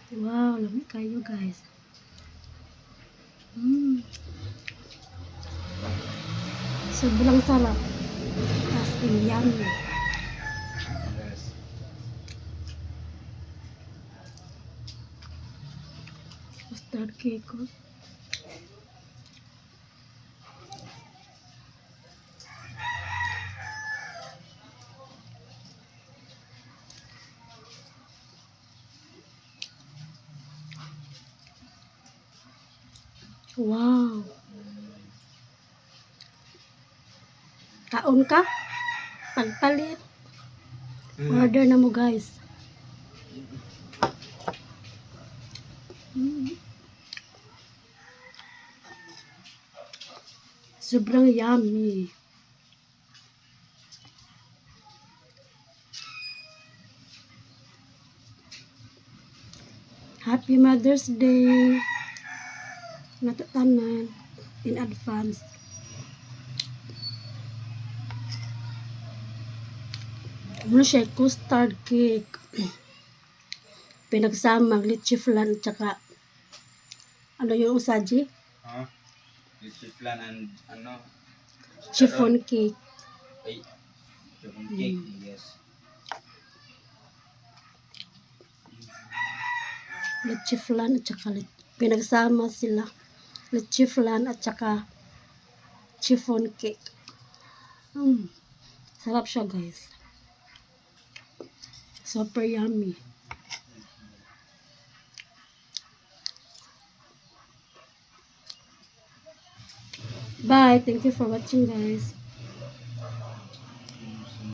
Wow, lamig kayo guys. Mm. Sobrang sarap. As in yummy. Yes. Custard cake ko. Wow. Kaon ka? Pagpalit. Order na mo guys. Mm. Sobrang yummy. Happy Mother's Day. Natatanan in advance. Ano siya? Custard cake. Pinagsamang litchi flan at saka ano yung usaji? Huh? Litchi flan and ano? Chiffon cake. Ay, chiffon cake. Yes. Litchi flan at saka pinagsama sila. Litchi flan at saka chiffon cake. Sarap siya guys. Super yummy. Bye. Thank you for watching guys.